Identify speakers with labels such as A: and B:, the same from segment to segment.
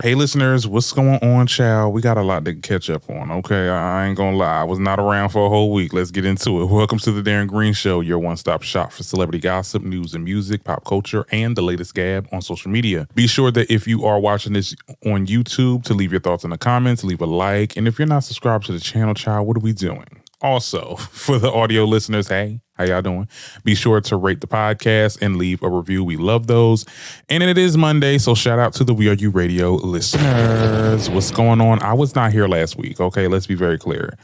A: Hey listeners, what's going on, child? We got a lot to catch up on, okay? I ain't gonna lie. I was not around for a whole week. Let's get into it. Welcome to the Darren Green Show, your one-stop shop for celebrity gossip, news and music, pop culture, and the latest gab on social media. Be sure that if you are watching this on YouTube to leave your thoughts in the comments, leave a like, and if you're not subscribed to the channel, child, what are we doing? Also, for the audio listeners, hey, how y'all doing? Be sure to rate the podcast and leave a review. We love those. And it is Monday, so shout out to the We Are You Radio listeners. What's going on? I was not here last week, okay? Let's be very clear.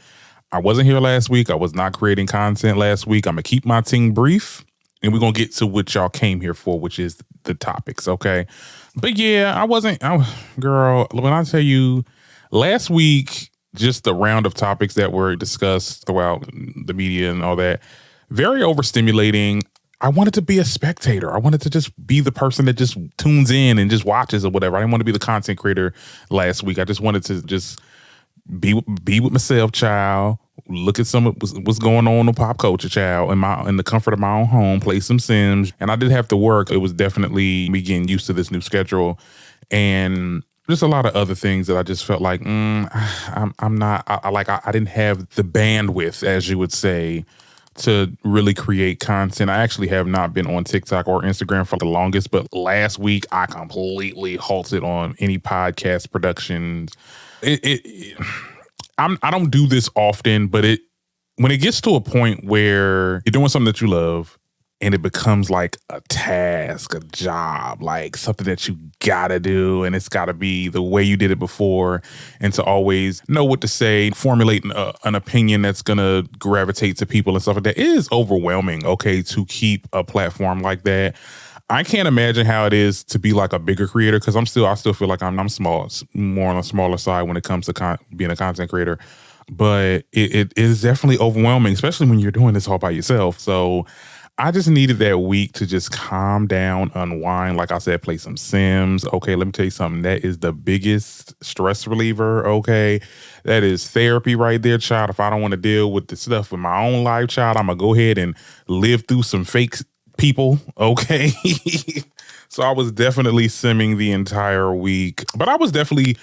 A: I wasn't here last week. I was not creating content last week. I'm going to keep my thing brief, and we're going to get to what y'all came here for, which is the topics, okay? But yeah, girl, when I tell you, last week, just the round of topics that were discussed throughout the media and all that, very overstimulating. I wanted to be a spectator. I wanted to just be the person that just tunes in and just watches or whatever. I didn't want to be the content creator last week. I just wanted to just be with myself, child. Look at some of what's going on in pop culture, child, in the comfort of my own home, play some Sims. And I did have to work. It was definitely me getting used to this new schedule. And just a lot of other things that I just felt like, I didn't have the bandwidth, as you would say, to really create content. I actually have not been on TikTok or Instagram for the longest, but last week I completely halted on any podcast productions. I don't do this often, but when it gets to a point where you're doing something that you love, and it becomes like a task, a job, like something that you gotta do, and it's gotta be the way you did it before, and to always know what to say, formulate an opinion that's gonna gravitate to people and stuff like that. It is overwhelming, okay, to keep a platform like that. I can't imagine how it is to be like a bigger creator, because I still feel like I'm small, more on the smaller side when it comes to being a content creator. But it is definitely overwhelming, especially when you're doing this all by yourself. So I just needed that week to just calm down, unwind. Like I said, play some Sims. Okay, let me tell you something. That is the biggest stress reliever, okay? That is therapy right there, child. If I don't want to deal with the stuff in my own life, child, I'm going to go ahead and live through some fake people, okay? So I was definitely simming the entire week. But I was definitely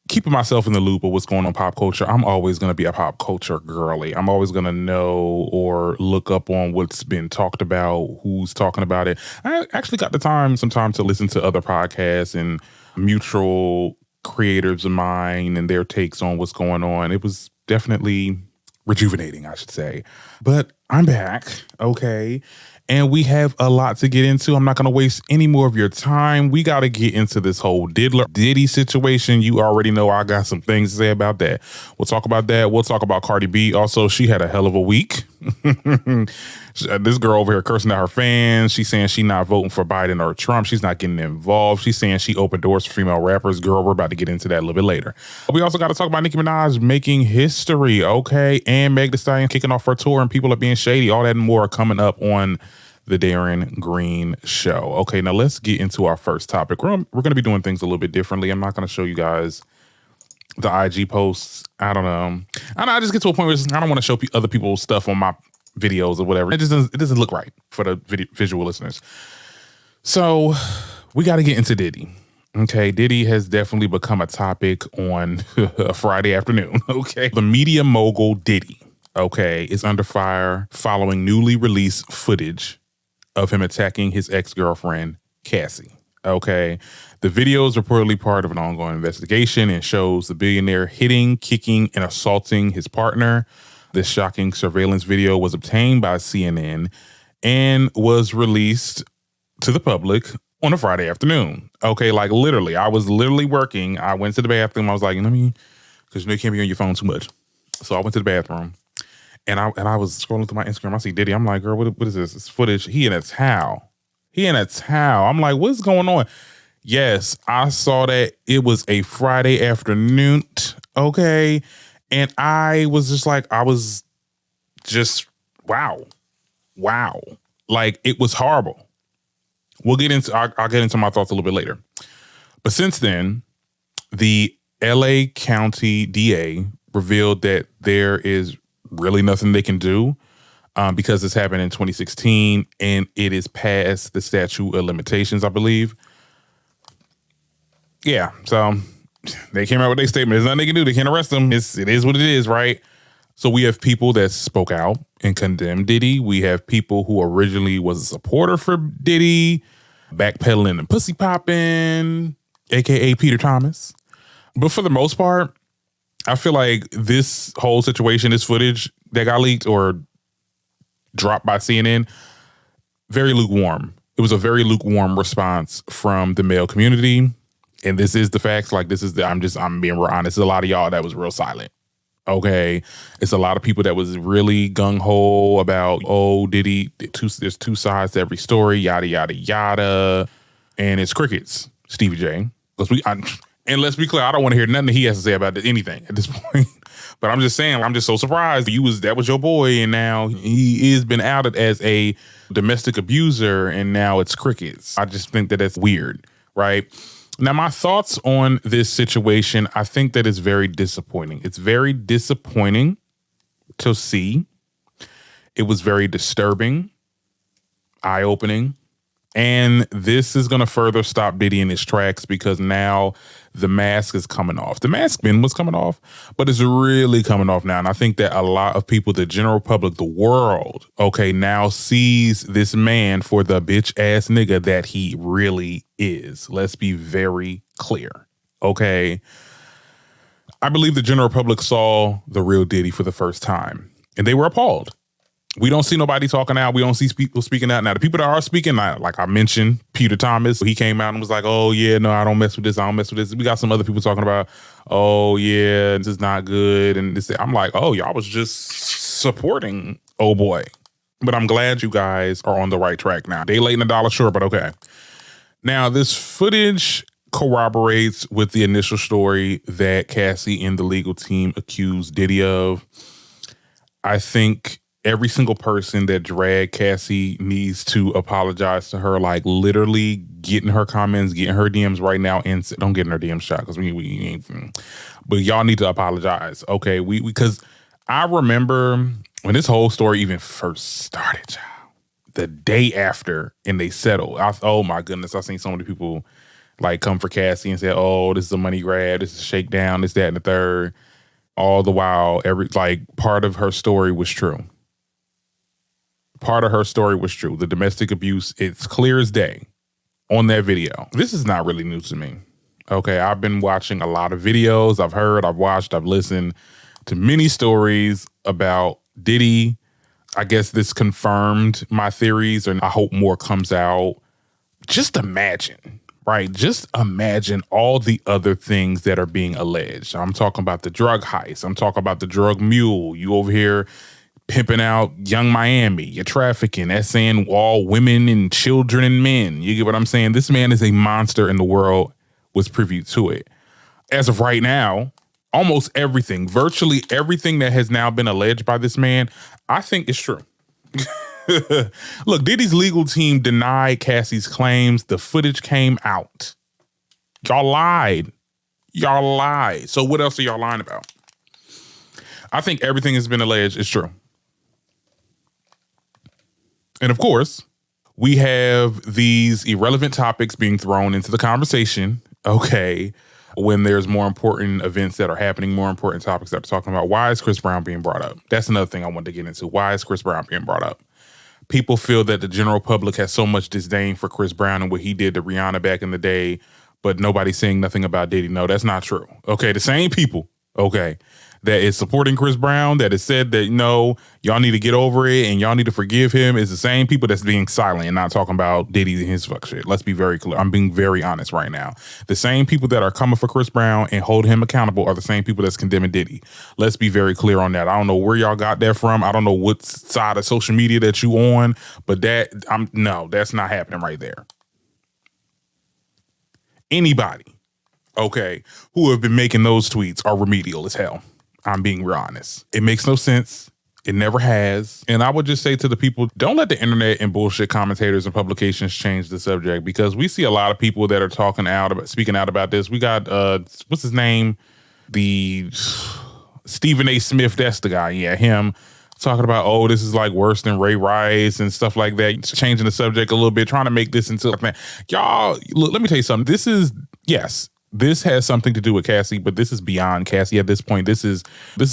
A: keeping myself in the loop of what's going on pop culture. I'm always going to be a pop culture girly. I'm always going to know or look up on what's been talked about, who's talking about it. I actually got the time sometimes to listen to other podcasts and mutual creators of mine and their takes on what's going on. It was definitely rejuvenating, I should say. But I'm back, okay? And we have a lot to get into. I'm not going to waste any more of your time. We got to get into this whole Diddy situation. You already know I got some things to say about that. We'll talk about that. We'll talk about Cardi B. Also, she had a hell of a week. This girl over here cursing at her fans. She's saying she's not voting for Biden or Trump. She's not getting involved. She's saying she opened doors for female rappers. Girl, we're about to get into that a little bit later. We also got to talk about Nicki Minaj making history, okay? And Meg Thee Stallion kicking off her tour and people are being shady. All that and more coming up on the Darren Green Show. Okay, now let's get into our first topic. We're going to be doing things a little bit differently. I'm not going to show you guys the IG posts. I don't know. I just get to a point where I don't want to show other people's stuff on my videos or whatever. It doesn't look right for the visual listeners. So we got to get into Diddy. Okay, Diddy has definitely become a topic on a Friday afternoon. Okay, the media mogul Diddy, okay, is under fire following newly released footage of him attacking his ex-girlfriend, Cassie. Okay, the video is reportedly part of an ongoing investigation and shows the billionaire hitting, kicking, and assaulting his partner. This shocking surveillance video was obtained by CNN and was released to the public on a Friday afternoon. Okay, like literally, I was literally working. I went to the bathroom. I was like, because you can't be on your phone too much. So I went to the bathroom. And I was scrolling through my Instagram. I see Diddy. I'm like, girl, what is this? It's footage. He in a towel. I'm like, what's going on? Yes, I saw that. It was a Friday afternoon. Okay. And I was just wow. Like, it was horrible. I'll get into my thoughts a little bit later. But since then, the LA County DA revealed that there is really nothing they can do because this happened in 2016 and it is past the statute of limitations, I believe. Yeah, so they came out with their statement. There's nothing they can do. They can't arrest them. It is what it is, right? So we have people that spoke out and condemned Diddy. We have people who originally was a supporter for Diddy, backpedaling and pussy popping, aka Peter Thomas. But for the most part, I feel like this whole situation, this footage that got leaked or dropped by CNN, very lukewarm. It was a very lukewarm response from the male community. And this is the facts. Like, I'm being real honest. There's a lot of y'all that was real silent. Okay. It's a lot of people that was really gung-ho about, oh, Diddy, there's two sides to every story, yada, yada, yada. And it's crickets, Stevie J. And let's be clear, I don't want to hear nothing that he has to say about anything at this point. But I'm just saying, I'm just so surprised. That was your boy, and now he is been outed as a domestic abuser, and now it's crickets. I just think that that's weird, right? Now, my thoughts on this situation, I think that it's very disappointing. It's very disappointing to see. It was very disturbing, eye-opening. And this is going to further stop Diddy in his tracks because now the mask is coming off. The mask bin was coming off, but it's really coming off now. And I think that a lot of people, the general public, the world, okay, now sees this man for the bitch ass nigga that he really is. Let's be very clear, okay? I believe the general public saw the real Diddy for the first time and they were appalled. We don't see nobody talking out. We don't see people speaking out. Now, the people that are speaking, like I mentioned, Peter Thomas, he came out and was like, oh, yeah, no, I don't mess with this. I don't mess with this. We got some other people talking about, oh, yeah, this is not good. And this, I'm like, oh, y'all was just supporting oh boy. But I'm glad you guys are on the right track now. Day late and a dollar short, but okay. Now, this footage corroborates with the initial story that Cassie and the legal team accused Diddy of. I think every single person that dragged Cassie needs to apologize to her, like literally get in her comments, get in her DMs right now, and don't get in her DMs shot because we ain't. But y'all need to apologize, okay? Because I remember when this whole story even first started, child, the day after, and they settled. Oh my goodness, I seen so many people like come for Cassie and say, "Oh, this is a money grab, this is a shakedown, this, that, and the third." All the while, part of her story was true. Part of her story was true. The domestic abuse, it's clear as day on that video. This is not really news to me. Okay, I've been watching a lot of videos. I've heard, I've watched, I've listened to many stories about Diddy. I guess this confirmed my theories, and I hope more comes out. Just imagine, right? Just imagine all the other things that are being alleged. I'm talking about the drug heist. I'm talking about the drug mule. You over here pimping out Young Miami, you're trafficking, that's saying all women and children and men. You get what I'm saying? This man is a monster and the world was privy to it. As of right now, almost everything, virtually everything that has now been alleged by this man, I think is true. Look, Diddy's legal team denied Cassie's claims. The footage came out. Y'all lied. Y'all lied. So what else are y'all lying about? I think everything has been alleged is true. And of course, we have these irrelevant topics being thrown into the conversation, okay, when there's more important events that are happening, more important topics that are talking about. Why is Chris Brown being brought up? That's another thing I wanted to get into. Why is Chris Brown being brought up? People feel that the general public has so much disdain for Chris Brown and what he did to Rihanna back in the day, but nobody's saying nothing about Diddy. No, that's not true. Okay, the same people, okay, that is supporting Chris Brown, that has said that, no, y'all need to get over it and y'all need to forgive him, is the same people that's being silent and not talking about Diddy and his fuck shit. Let's be very clear. I'm being very honest right now. The same people that are coming for Chris Brown and holding him accountable are the same people that's condemning Diddy. Let's be very clear on that. I don't know where y'all got that from. I don't know what side of social media that you on, but no, that's not happening right there. Anybody, okay, who have been making those tweets are remedial as hell. I'm being real honest. It makes no sense. It never has. And I would just say to the people, don't let the internet and bullshit commentators and publications change the subject, because we see a lot of people that are speaking out about this. We got, what's his name? The Stephen A. Smith, that's the guy. Yeah, him talking about, oh, this is like worse than Ray Rice and stuff like that. Changing the subject a little bit, trying to make this into a thing. Y'all, look, let me tell you something. This is, yes, this has something to do with Cassie, but this is beyond Cassie at this point. This is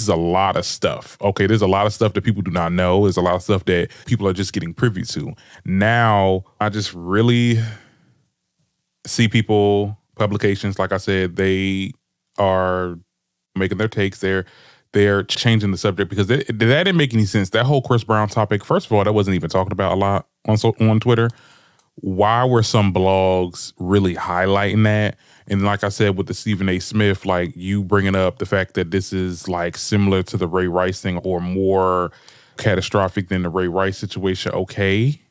A: a lot of stuff. Okay, there's a lot of stuff that people do not know. There's a lot of stuff that people are just getting privy to. Now, I just really see people, publications, like I said, they are making their takes. They're changing the subject because that didn't make any sense. That whole Chris Brown topic, first of all, that wasn't even talked about a lot on Twitter. Why were some blogs really highlighting that? And like I said, with the Stephen A. Smith, like you bringing up the fact that this is like similar to the Ray Rice thing or more catastrophic than the Ray Rice situation. Okay.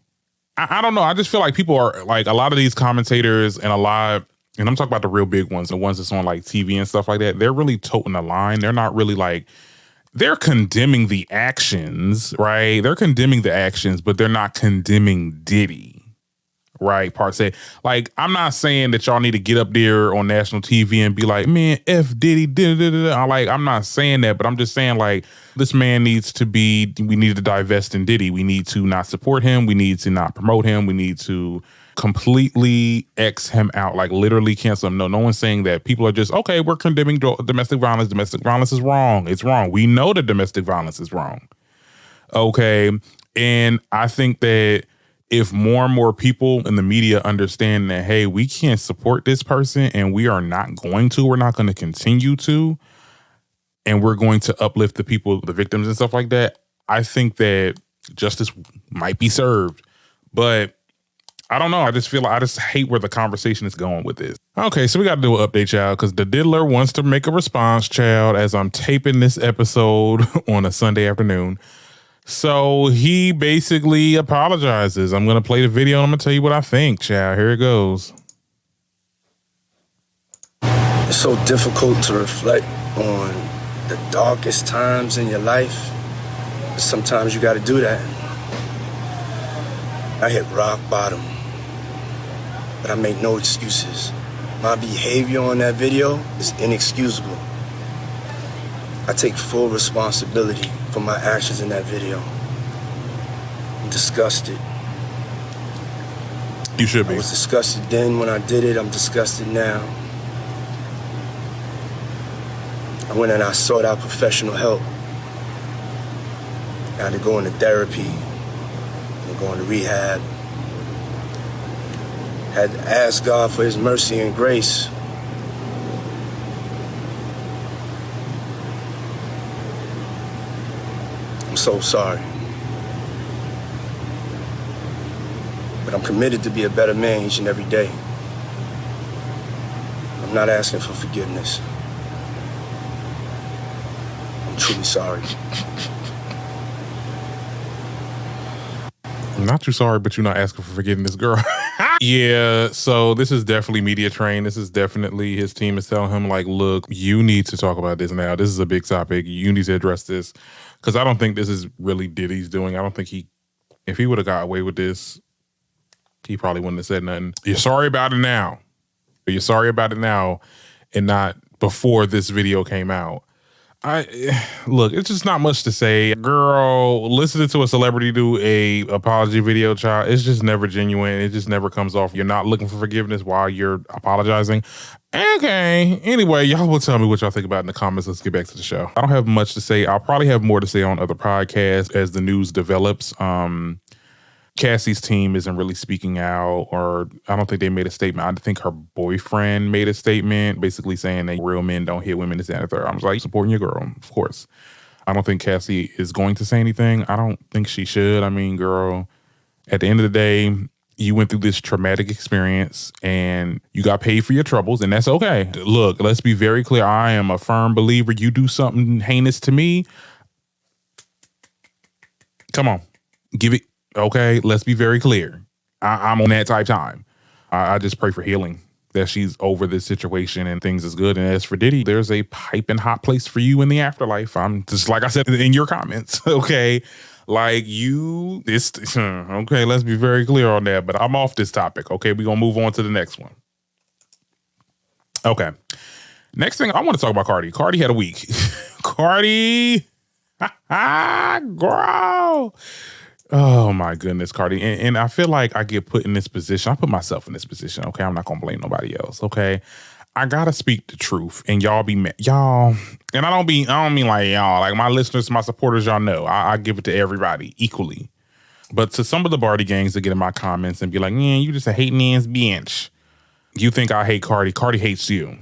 A: I don't know. I just feel like people are like a lot of these commentators and I'm talking about the real big ones, the ones that's on like TV and stuff like that. They're really toting the line. They're not really like, they're condemning the actions, right? They're condemning the actions, but they're not condemning Diddy. Right, part say, like, I'm not saying that y'all need to get up there on national TV and be like, man, F Diddy, I'm not saying that, but I'm just saying, like, this man we need to divest in Diddy. We need to not support him. We need to not promote him. We need to completely X him out, like literally cancel him. No one's saying that. People are just, okay, we're condemning domestic violence. Domestic violence is wrong. It's wrong. We know that domestic violence is wrong. Okay, and I think that if more and more people in the media understand that, hey, we can't support this person and we're not going to continue to, and we're going to uplift the people, the victims and stuff like that, I think that justice might be served. But I don't know. I just hate where the conversation is going with this. Okay, so we got to do an update, child, because the diddler wants to make a response, child, as I'm taping this episode on a Sunday afternoon. So he basically apologizes. I'm going to play the video and I'm going to tell you what I think, child. Here it goes.
B: It's so difficult to reflect on the darkest times in your life. Sometimes you got to do that. I hit rock bottom, but I make no excuses. My behavior on that video is inexcusable. I take full responsibility for my actions in that video. I'm disgusted.
A: You should be.
B: I was disgusted then when I did it. I'm disgusted now. I went and I sought out professional help. I had to go into therapy, and go into rehab. Had to ask God for his mercy and grace. I'm so sorry. But I'm committed to be a better man each and every day. I'm not asking for forgiveness. I'm truly sorry.
A: I'm not too sorry, but you're not asking for forgiveness, girl. Yeah, so this is definitely media trained. This is definitely his team is telling him, like, look, you need to talk about this now. This is a big topic. You need to address this. Because I don't think this is really Diddy's doing. I don't think if he would have got away with this, he probably wouldn't have said nothing. You're sorry about it now. You're sorry about it now and not before this video came out. Look, it's just not much to say. Girl, listening to a celebrity do a apology video, child, it's just never genuine. It just never comes off. You're not looking for forgiveness while you're apologizing. Okay. Anyway, y'all will tell me what y'all think about in the comments. Let's get back to the show. I don't have much to say. I'll probably have more to say on other podcasts as the news develops. Cassie's team isn't really speaking out, or I don't think they made a statement. I think her boyfriend made a statement basically saying that real men don't hit women. This and the third. I was like, supporting your girl, of course. I don't think Cassie is going to say anything. I don't think she should. I mean, girl, at the end of the day, you went through this traumatic experience and you got paid for your troubles, and that's okay. Look, let's be very clear. I am a firm believer. You do something heinous to me, come on, give it. Okay, let's be very clear. I'm on that type time. I just pray for healing, that she's over this situation and things is good. And as for Diddy, there's a piping hot place for you in the afterlife. I'm just, like I said in your comments, okay? Like okay, let's be very clear on that. But I'm off this topic, okay? We're going to move on to the next one. Okay. Next thing, I want to talk about Cardi. Cardi had a week. Cardi, girl. Oh my goodness, Cardi. And I feel like I get put in this position. I put myself in this position, okay? I'm not gonna blame nobody else, okay? I gotta speak the truth, and y'all be mad, y'all. And I don't mean like y'all, like my listeners, my supporters. Y'all know I give it to everybody equally. But to some of the Barty gangs that get in my comments and be like, man, you just a hating ass bitch. You think I hate Cardi? Cardi hates you.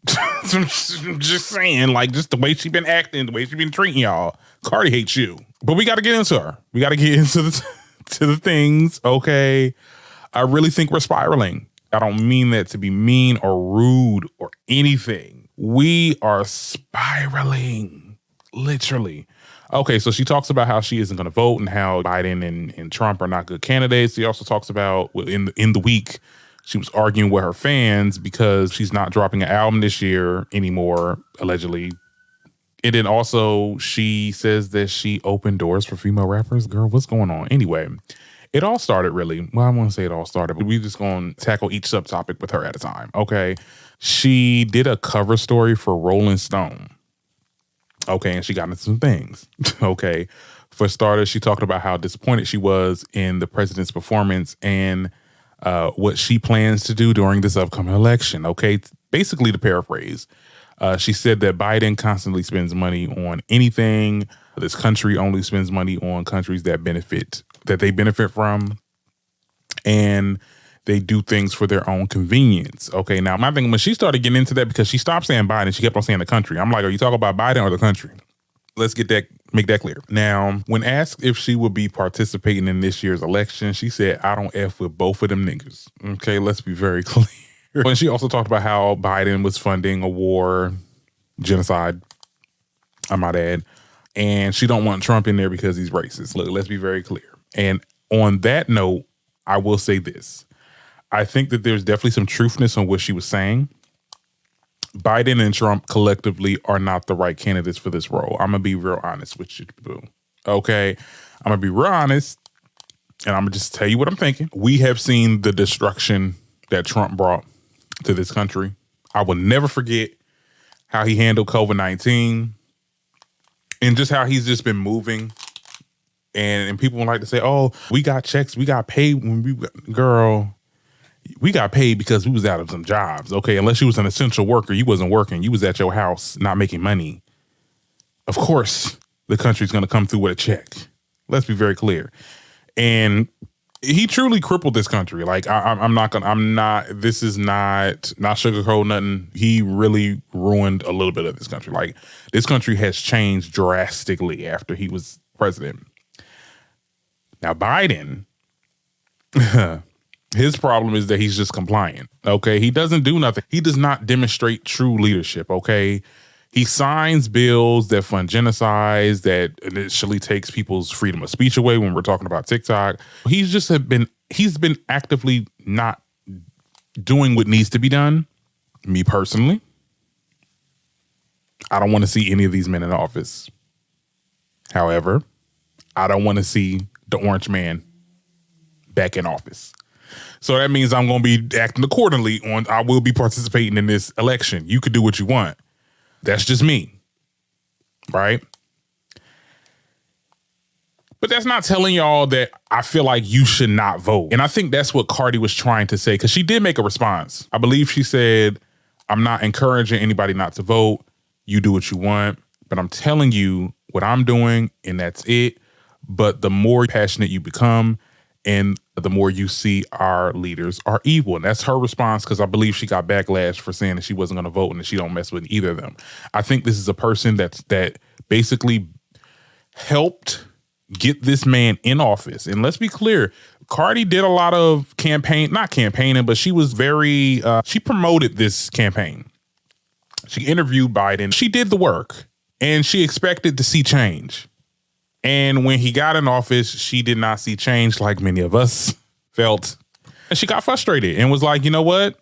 A: I'm just saying, like, just the way she been acting, the way she been treating y'all. Cardi hates you. But we got to get into her. We got to get into the things, okay? I really think we're spiraling. I don't mean that to be mean or rude or anything. We are spiraling, literally. Okay, so she talks about how she isn't going to vote and how Biden and Trump are not good candidates. She also talks about in the week, she was arguing with her fans because she's not dropping an album this year anymore, allegedly. And then also she says that she opened doors for female rappers. Girl, what's going on? Anyway, it all started really. Well, I won't say it all started, but we're just going to tackle each subtopic with her at a time, okay? She did a cover story for Rolling Stone. Okay, and she got into some things. Okay, for starters, she talked about how disappointed she was in the president's performance and what she plans to do during this upcoming election. Okay, basically to paraphrase, she said that Biden constantly spends money on anything. This country only spends money on countries that they benefit from, and they do things for their own convenience. Okay, now my thing, when she started getting into that, because she stopped saying Biden, she kept on saying the country. I'm like, are you talking about Biden or the country? Let's make that clear. Now, when asked if she would be participating in this year's election, she said, I don't F with both of them niggas. Okay, let's be very clear. And she also talked about how Biden was funding a war, genocide, I might add, and she don't want Trump in there because he's racist. Look, let's be very clear. And on that note, I will say this. I think that there's definitely some truthness on what she was saying. Biden and Trump collectively are not the right candidates for this role. I'm going to be real honest with you, boo. Okay? I'm going to be real honest, and I'm going to just tell you what I'm thinking. We have seen the destruction that Trump brought to this country. I will never forget how he handled COVID-19 and just how he's just been moving. And people like to say, oh, we got checks, we got paid when girl, we got paid because we was out of some jobs. Okay, unless you was an essential worker, you wasn't working. You was at your house not making money. Of course, the country's going to come through with a check. Let's be very clear. And he truly crippled this country. Like this is not sugarcoat nothing. He really ruined a little bit of this country. Like this country has changed drastically after he was president. Now, Biden, his problem is that he's just compliant, okay? He doesn't do nothing. He does not demonstrate true leadership, okay? He signs bills that fund genocides, that initially takes people's freedom of speech away when we're talking about TikTok. He's been actively not doing what needs to be done. Me personally, I don't want to see any of these men in office. However, I don't want to see the orange man back in office. So that means I'm going to be acting accordingly I will be participating in this election. You could do what you want. That's just me. Right? But that's not telling y'all that I feel like you should not vote. And I think that's what Cardi was trying to say, because she did make a response. I believe she said, I'm not encouraging anybody not to vote. You do what you want. But I'm telling you what I'm doing, and that's it. But the more passionate you become and the more you see our leaders are evil. And that's her response, because I believe she got backlash for saying that she wasn't going to vote and that she don't mess with either of them. I think this is a person that basically helped get this man in office. And let's be clear, Cardi did a lot of not campaigning, but she was very, she promoted this campaign. She interviewed Biden. She did the work and she expected to see change. And when he got in office, she did not see change like many of us felt. And she got frustrated and was like, you know what?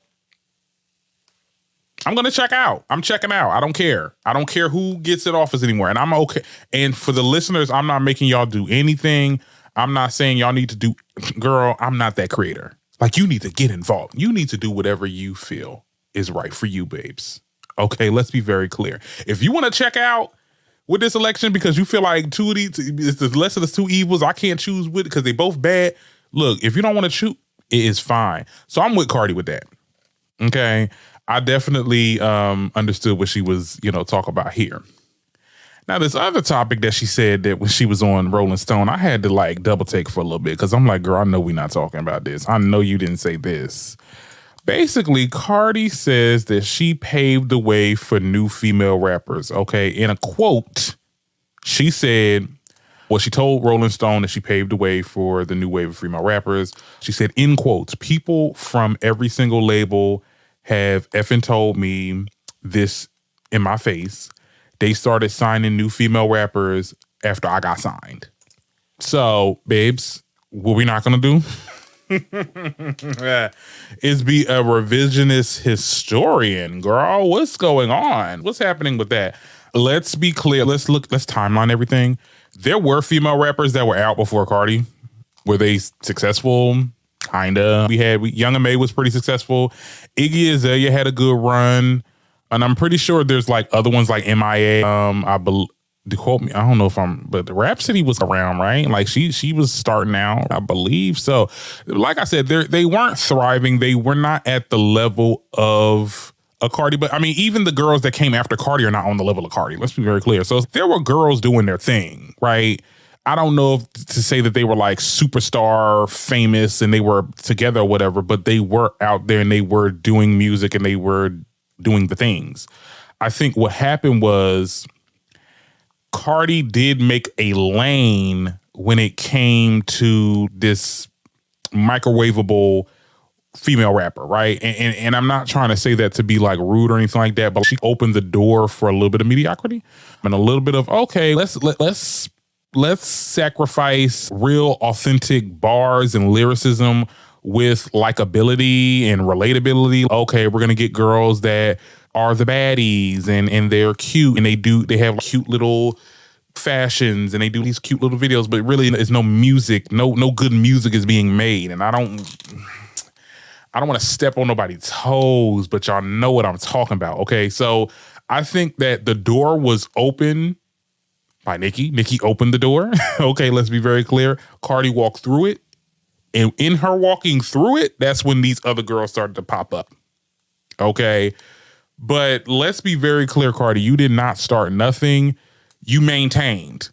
A: I'm going to check out. I'm checking out. I don't care. I don't care who gets in office anymore. And I'm okay. And for the listeners, I'm not making y'all do anything. I'm not saying y'all need to do, girl, I'm not that creator. Like, you need to get involved. You need to do whatever you feel is right for you, babes. Okay, let's be very clear. If you want to check out with this election because you feel like two of these, it's the lesser of the two evils, I can't choose with because they both bad. Look, if you don't want to choose, it is fine. So I'm with Cardi with that. Okay. I definitely understood what she was, talking about here. Now, this other topic that she said that when she was on Rolling Stone, I had to like double take for a little bit because I'm like, girl, I know we're not talking about this. I know you didn't say this. Basically, Cardi says that she paved the way for new female rappers. Okay, in a quote, she said, well, she told Rolling Stone that she paved the way for the new wave of female rappers. She said, in quotes, people from every single label have effing told me this in my face. They started signing new female rappers after I got signed. So, babes, what we not gonna do is be a revisionist historian, girl. What's going on? What's happening with that? Let's be clear. Let's timeline everything. There were female rappers that were out before Cardi. Were they successful? Kinda. Young M.A was pretty successful. Iggy Azalea had a good run. And I'm pretty sure there's like other ones like MIA. Quote me, I don't know but the Rhapsody was around, right? Like she was starting out, I believe. So like I said, they weren't thriving. They were not at the level of a Cardi, but I mean, even the girls that came after Cardi are not on the level of Cardi. Let's be very clear. So there were girls doing their thing, right? I don't know if to say that they were like superstar famous and they were together or whatever, but they were out there and they were doing music and they were doing the things. I think what happened was Cardi did make a lane when it came to this microwavable female rapper, right? And I'm not trying to say that to be like rude or anything like that, but she opened the door for a little bit of mediocrity and a little bit of, okay, let's sacrifice real authentic bars and lyricism with likability and relatability. Okay, we're gonna get girls that are the baddies and they're cute and they have cute little fashions and they do these cute little videos, but really there's no music, no good music is being made. And I don't want to step on nobody's toes, but y'all know what I'm talking about. Okay, so I think that the door was open by Nicki. Nicki opened the door. Okay, let's be very clear. Cardi walked through it. And in her walking through it, that's when these other girls started to pop up. Okay. But let's be very clear, Cardi, you did not start nothing. You maintained.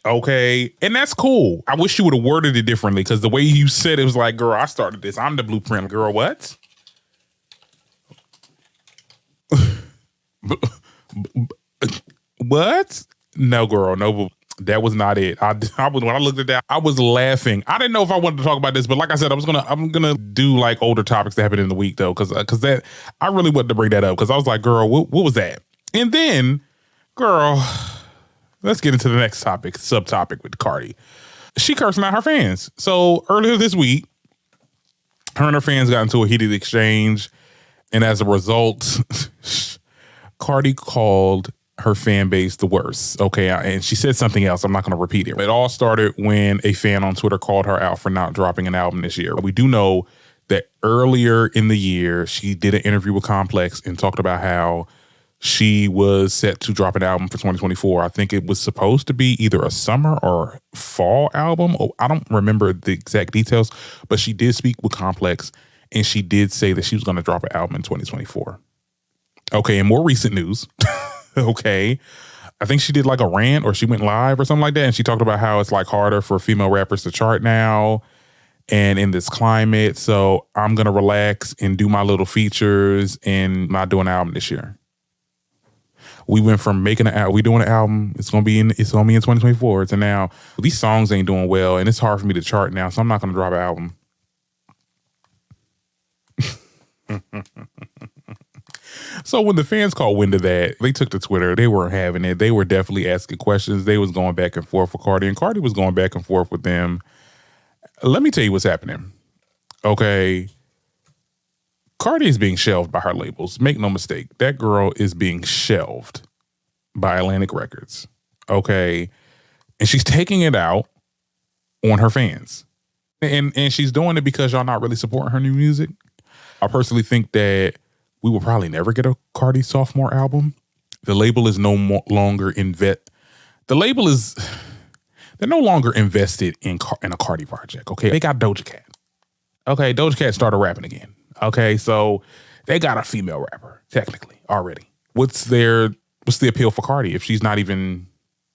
A: Okay. And that's cool. I wish you would have worded it differently because the way you said it was like, girl, I started this. I'm the blueprint. Girl, what? What? No, girl, no. That was not it. I was, when I looked at that, I was laughing. I didn't know if I wanted to talk about this, but like I said, I'm gonna do like older topics that happened in the week though, because that I really wanted to bring that up because I was like, girl, what was that? And then, girl, let's get into the next topic, subtopic with Cardi. She cursing out her fans. So earlier this week, her and her fans got into a heated exchange, and as a result, Cardi called her fan base the worst. Okay, and she said something else. I'm not going to repeat it. It all started when a fan on Twitter called her out for not dropping an album this year. We do know that earlier in the year, she did an interview with Complex and talked about how she was set to drop an album for 2024. I think it was supposed to be either a summer or fall album. Oh, I don't remember the exact details, but she did speak with Complex and she did say that she was going to drop an album in 2024. Okay, in more recent news, okay, I think she did like a rant or she went live or something like that. And she talked about how it's like harder for female rappers to chart now and in this climate. So I'm going to relax and do my little features and not do an album this year. We went from making an album, we doing an album, it's gonna be in 2024 to now these songs ain't doing well and it's hard for me to chart now, so I'm not gonna drop an album. So when the fans caught wind of that, they took to Twitter. They weren't having it. They were definitely asking questions. They was going back and forth with Cardi, and Cardi was going back and forth with them. Let me tell you what's happening. Okay. Cardi is being shelved by her labels. Make no mistake. That girl is being shelved by Atlantic Records. Okay. And she's taking it out on her fans. And she's doing it because y'all not really supporting her new music. I personally think that we will probably never get a Cardi sophomore album. The label is no longer they're no longer invested in a Cardi project. Okay. They got Doja Cat. Okay. Doja Cat started rapping again. Okay. So They got a female rapper, technically, already. What's the appeal for Cardi if she's not even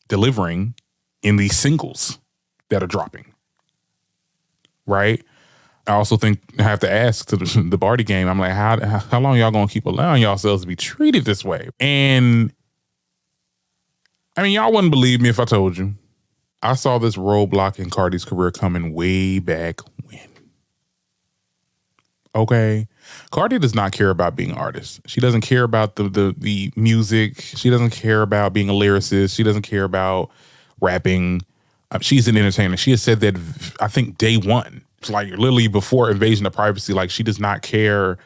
A: delivering in these singles that are dropping? Right? I also think I have to ask to the Barty game, I'm like, how long y'all gonna keep allowing yourselves to be treated this way? And I mean, y'all wouldn't believe me if I told you. I saw this roadblock in Cardi's career coming way back when. Okay. Cardi does not care about being an artist. She doesn't care about the music. She doesn't care about being a lyricist. She doesn't care about rapping. She's an entertainer. She has said that, I think, day one. It's like literally before Invasion of Privacy, like she does not care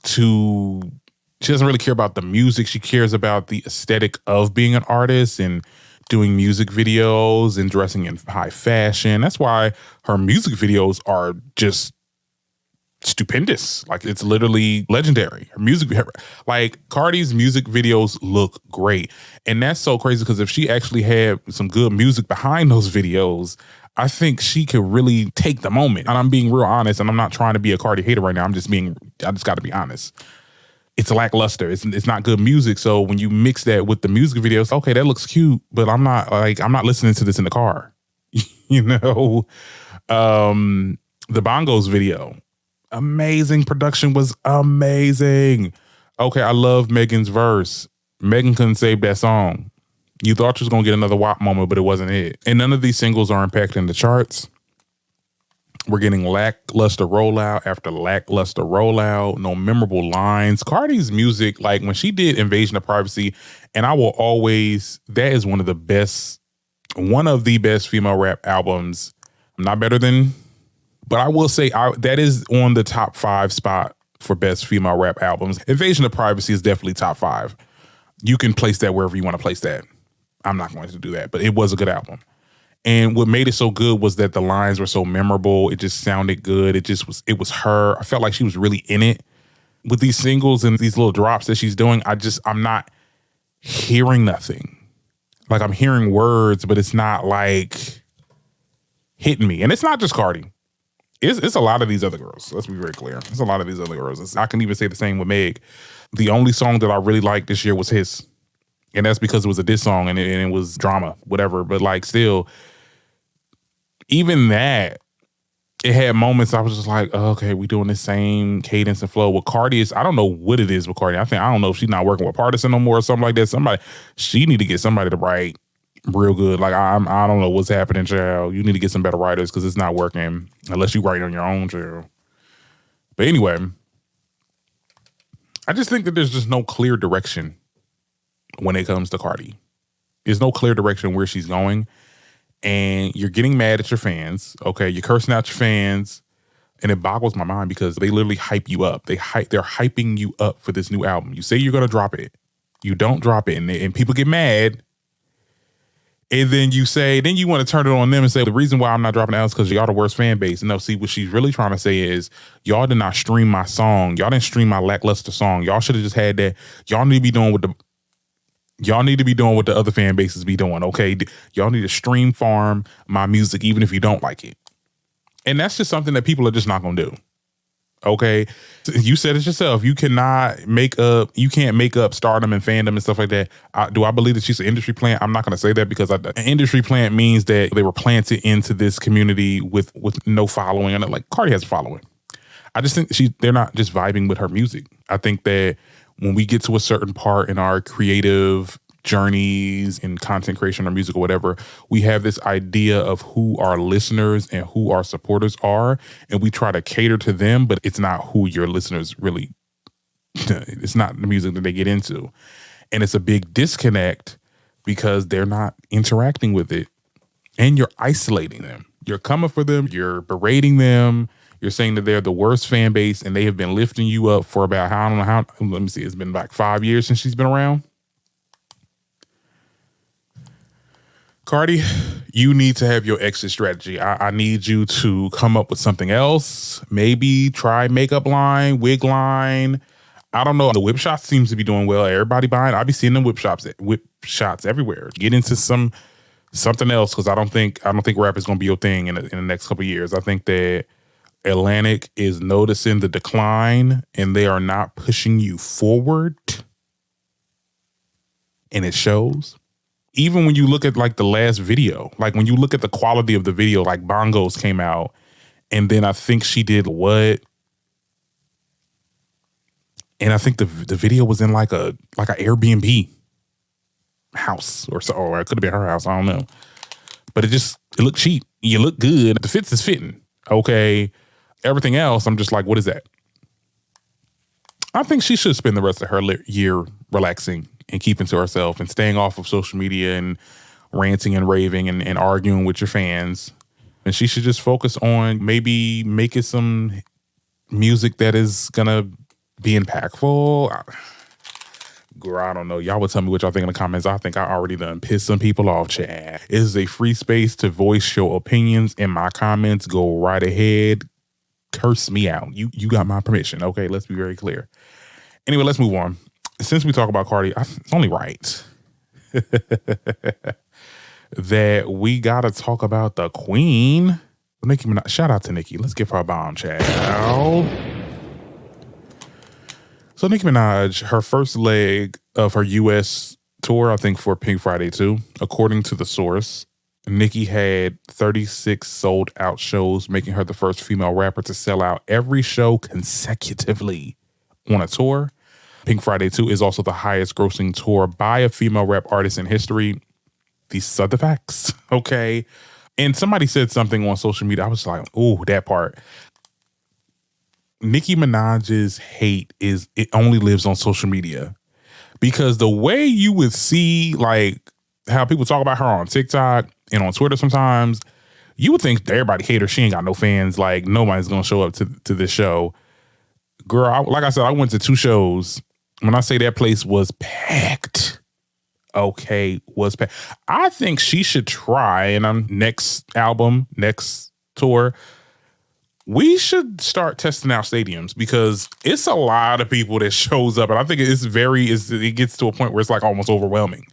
A: she doesn't really care about the music. She cares about the aesthetic of being an artist and doing music videos and dressing in high fashion. That's why her music videos are just stupendous. Like, it's literally legendary. Her music, like Cardi's music videos look great. And that's so crazy because if she actually had some good music behind those videos, I think she could really take the moment. And I'm being real honest, and I'm not trying to be a Cardi hater right now. I just got to be honest. It's lackluster. It's not good music. So when you mix that with the music videos, okay, that looks cute, but I'm not listening to this in the car. You know, the Bongos video, amazing. Production was amazing. Okay, I love Megan's verse. Megan couldn't save that song. You thought you was going to get another WAP moment, but it wasn't it. And none of these singles are impacting the charts. We're getting lackluster rollout after lackluster rollout. No memorable lines. Cardi's music, like when she did Invasion of Privacy, and I will always, that is one of the best female rap albums. I'm not better than, but I will say that is on the top 5 spot for best female rap albums. Invasion of Privacy is definitely top 5. You can place that wherever you want to place that. I'm not going to do that, but it was a good album. And what made it so good was that the lines were so memorable. It just sounded good. It was her. I felt like she was really in it. With these singles and these little drops that she's doing, I'm not hearing nothing. Like, I'm hearing words, but it's not like hitting me. And it's not just Cardi. It's a lot of these other girls. Let's be very clear. It's a lot of these other girls. I can even say the same with Meg. The only song that I really liked this year was Hiss. And that's because it was a diss song and it was drama, whatever. But like, still, even that, it had moments I was just like, oh, okay, we doing the same cadence and flow. With Cardi, I don't know what it is with Cardi. I don't know if she's not working with Partisan no more or something like that. She need to get somebody to write real good. Like, I don't know what's happening, child. You need to get some better writers because it's not working unless you write on your own, child. But anyway, I just think that there's just no clear direction when it comes to Cardi. There's no clear direction where she's going. And you're getting mad at your fans. Okay, you're cursing out your fans. And it boggles my mind because they literally hype you up. They're hyping you up for this new album. You say you're going to drop it. You don't drop it. And people get mad. And then you want to turn it on them and say, the reason why I'm not dropping the album is because y'all the worst fan base. No, see, what she's really trying to say is, y'all did not stream my song. Y'all didn't stream my lackluster song. Y'all should have just had that. Y'all need to be doing what the other fan bases be doing, okay? Y'all need to stream farm my music even if you don't like it. And that's just something that people are just not going to do, okay? You said it yourself. You can't make up stardom and fandom and stuff like that. Do I believe that she's an industry plant? I'm not going to say that because an industry plant means that they were planted into this community with no following. And like, Cardi has a following. I just think they're not just vibing with her music. I think that when we get to a certain part in our creative journeys in content creation or music or whatever, we have this idea of who our listeners and who our supporters are, and we try to cater to them, but it's not who your listeners really, it's not the music that they get into. And it's a big disconnect because they're not interacting with it, and you're isolating them. You're coming for them, you're berating them, you're saying that they're the worst fan base, and they have been lifting you up for about, I don't know how, let me see, it's been like 5 years since she's been around. Cardi, you need to have your exit strategy. I need you to come up with something else. Maybe try makeup line, wig line. I don't know. The whip shots seems to be doing well. Everybody buying. I be seeing them whip shots everywhere. Get into something else, because I don't think rap is going to be your thing in the next couple of years. I think that Atlantic is noticing the decline and they are not pushing you forward. And it shows. Even when you look at like the last video, like when you look at the quality of the video, like Bongos came out and then I think she did what? And I think the video was in like a Airbnb house or so, or it could have been her house. I don't know. But it looked cheap. You look good. The fits is fitting. Okay. Everything else, I'm just like, what is that? I think she should spend the rest of her year relaxing and keeping to herself and staying off of social media and ranting and raving and arguing with your fans. And she should just focus on maybe making some music that is gonna be impactful. Girl, I don't know. Y'all would tell me what y'all think in the comments. I think I already done pissed some people off, Chad. It is a free space to voice your opinions in my comments. Go right ahead. Curse me out. You got my permission. Okay, let's be very clear. Anyway, let's move on. Since we talk about Cardi, it's only right that we gotta talk about the queen. Nicki Minaj. Shout out to Nicki. Let's give her a bomb, Chad. So Nicki Minaj, her first leg of her U.S. tour, I think for Pink Friday 2, according to the source, Nicki had 36 sold out shows, making her the first female rapper to sell out every show consecutively on a tour. Pink Friday 2 is also the highest grossing tour by a female rap artist in history. These are the facts, okay? And somebody said something on social media. I was like, ooh, that part. Nicki Minaj's hate it only lives on social media, because the way you would see like how people talk about her on TikTok and on Twitter sometimes, you would think everybody hate her. She ain't got no fans. Like nobody's gonna show up to this show. Girl, like I said, I went to 2 shows. When I say that place was packed, okay, was packed. I think she should try, and next album, next tour, we should start testing out stadiums, because it's a lot of people that shows up. And I think it gets to a point where it's like almost overwhelming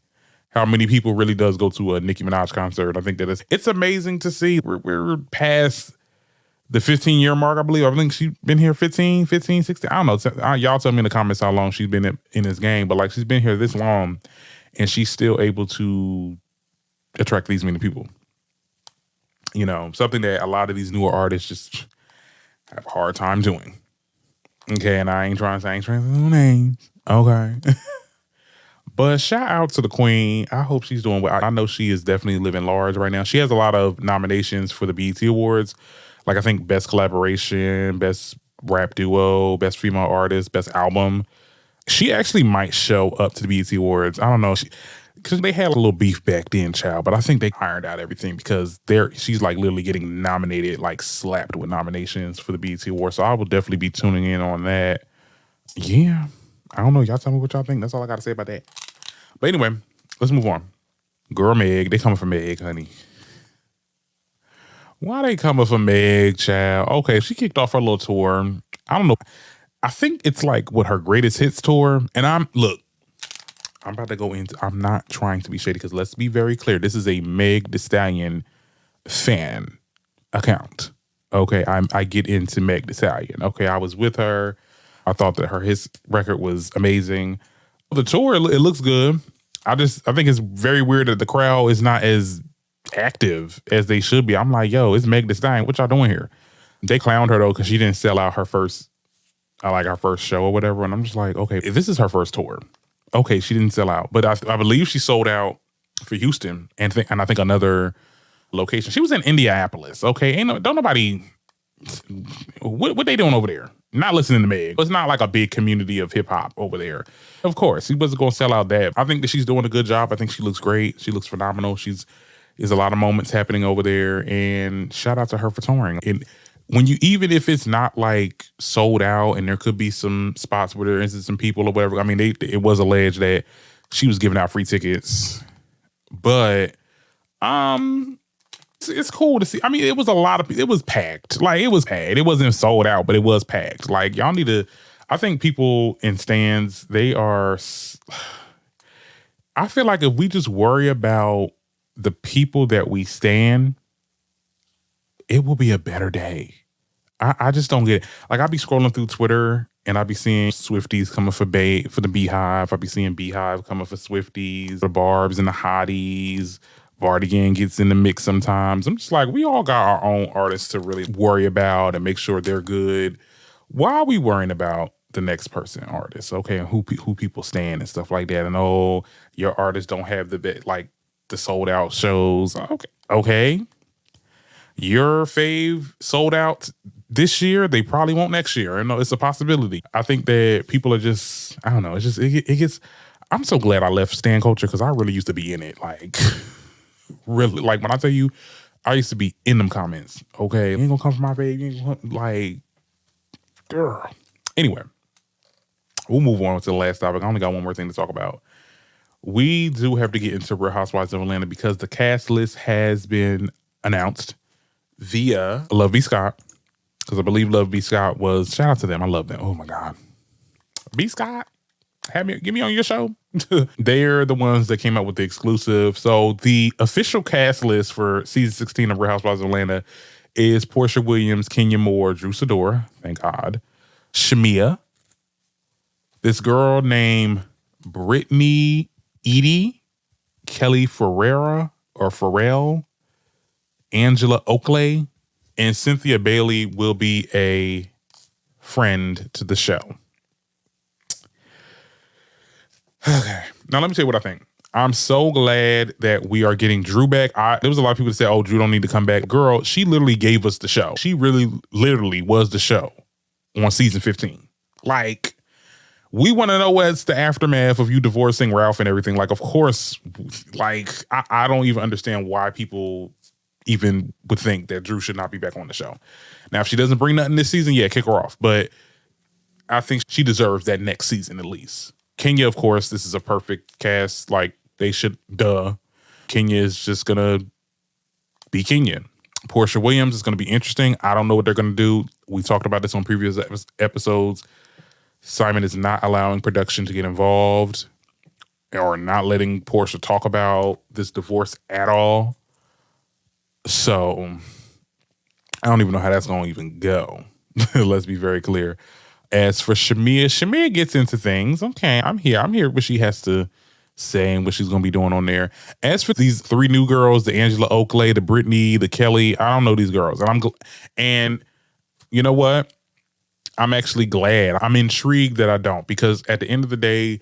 A: how many people really does go to a Nicki Minaj concert. I think that it's amazing to see. We're past the 15-year mark, I believe. I think she's been here 15, 16. I don't know. Y'all tell me in the comments how long she's been in this game. But like, she's been here this long and she's still able to attract these many people. You know, something that a lot of these newer artists just have a hard time doing. Okay, and I ain't trying to say no names. Okay. But shout out to the queen. I hope she's doing well. I know she is definitely living large right now. She has a lot of nominations for the BET Awards. Like I think Best Collaboration, Best Rap Duo, Best Female Artist, Best Album. She actually might show up to the BET Awards. I don't know. Because they had a little beef back then, child. But I think they ironed out everything, because she's like literally getting nominated, like slapped with nominations for the BET Awards. So I will definitely be tuning in on that. Yeah. I don't know. Y'all tell me what y'all think. That's all I got to say about that. But anyway, let's move on. Girl, Meg. They coming for Meg, honey. Why they coming for Meg, child? Okay, she kicked off her little tour. I don't know. I think it's like her greatest hits tour. And I'm about to go into, I'm not trying to be shady, because let's be very clear. This is a Meg Thee Stallion fan account. Okay, I get into Meg Thee Stallion. Okay, I was with her. I thought that his record was amazing. The tour, it looks good. I think it's very weird that the crowd is not as active as they should be. I'm like, yo, it's Meg Thee Stallion. What y'all doing here? They clowned her though, because she didn't sell out her first show or whatever. And I'm just like, okay, if this is her first tour, okay, she didn't sell out. But I believe she sold out for Houston and I think another location. She was in Indianapolis. Okay, don't nobody. What they doing over there? Not listening to Meg. It's not like a big community of hip hop over there. Of course, he wasn't going to sell out that. I think that she's doing a good job. I think she looks great. She looks phenomenal. There's a lot of moments happening over there, and shout out to her for touring. And even if it's not like sold out, and there could be some spots where there isn't some people or whatever. I mean, it was alleged that she was giving out free tickets, but it's cool to see. I mean, it was it was packed. Like, it was packed. It wasn't sold out, but it was packed. Like, y'all need to, I think people in stands, I feel like if we just worry about the people that we stand, it will be a better day. I just don't get it. Like, I be scrolling through Twitter and I be seeing Swifties coming for the Beehive. I be seeing Beehive coming for Swifties, the Barbs and the Hotties. Vardigan gets in the mix sometimes. I'm just like, we all got our own artists to really worry about and make sure they're good. Why are we worrying about the next person artist? Okay, and who people stand and stuff like that. And oh, your artists don't have the sold out shows. Okay. Your fave sold out this year, they probably won't next year. And it's a possibility. I think that people are just, I don't know. It's just, it gets, I'm so glad I left stan culture because I really used to be in it. Like, really, like when I tell you, I used to be in them comments. Okay, you ain't gonna come for my fave. You ain't gonna, like, girl. Anyway, we'll move on to the last topic. I only got one more thing to talk about. We do have to get into Real Housewives of Atlanta because the cast list has been announced via Love B. Scott. Because I believe Love B. Scott was, shout out to them. I love them. Oh my God. B. Scott, get me on your show. They're the ones that came up with the exclusive. So the official cast list for season 16 of Real Housewives of Atlanta is Portia Williams, Kenya Moore, Drew Sidor, thank God, Shamia, this girl named Brittany Edie, Kelly Ferrera or Farrell, Angela Oakley, and Cynthia Bailey will be a friend to the show. Okay. Now, let me tell you what I think. I'm so glad that we are getting Drew back. There was a lot of people that said, oh, Drew don't need to come back. Girl, she literally gave us the show. She really, literally was the show on season 15. Like, we want to know what's the aftermath of you divorcing Ralph and everything. Like, of course, like, I don't even understand why people even would think that Drew should not be back on the show. Now, if she doesn't bring nothing this season, yeah, kick her off. But I think she deserves that next season at least. Kenya, of course, this is a perfect cast. Like, they should, Kenya is just going to be Kenya. Portia Williams is going to be interesting. I don't know what they're going to do. We talked about this on previous episodes. Simon is not allowing production to get involved or not letting Portia talk about this divorce at all. So I don't even know how that's going to even go. Let's be very clear. As for Shamia gets into things. Okay, I'm here what she has to say and what she's going to be doing on there. As for these three new girls, the Angela Oakley, the Brittany, the Kelly, I don't know these girls. And you know what? I'm actually glad. I'm intrigued that I don't, because at the end of the day,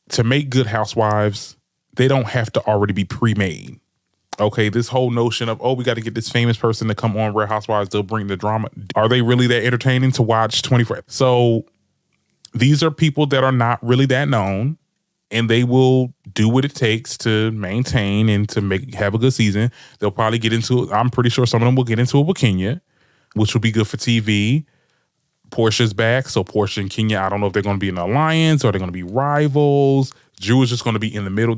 A: to make good housewives, they don't have to already be pre-made. Okay, this whole notion of, oh, we got to get this famous person to come on Real Housewives, they'll bring the drama. Are they really that entertaining to watch 24? So these are people that are not really that known, and they will do what it takes to maintain and to have a good season. They'll probably get into it. I'm pretty sure some of them will get into it with Kenya, which will be good for TV. Portia's back, so Portia and Kenya, I don't know if they're going to be in an alliance or they're going to be rivals. Drew is just going to be in the middle.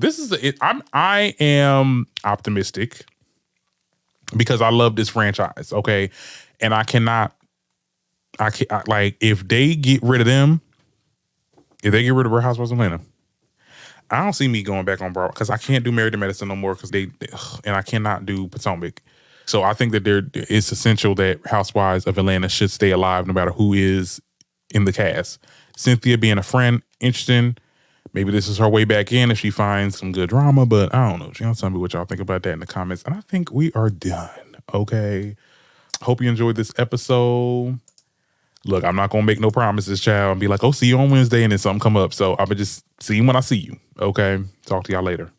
A: I am optimistic because I love this franchise, okay? And I can't, if they get rid of them, if they get rid of Real Housewives of Atlanta, I don't see me going back on Bravo because I can't do Married to Medicine no more because and I cannot do Potomac. So I think that it's essential that Housewives of Atlanta should stay alive no matter who is in the cast. Cynthia being a friend, interesting. Maybe this is her way back in if she finds some good drama, but I don't know. Y'all tell me what y'all think about that in the comments. And I think we are done, okay? Hope you enjoyed this episode. Look, I'm not going to make no promises, child, and be like, oh, see you on Wednesday, and then something come up. So I'm going to just see you when I see you, okay? Talk to y'all later.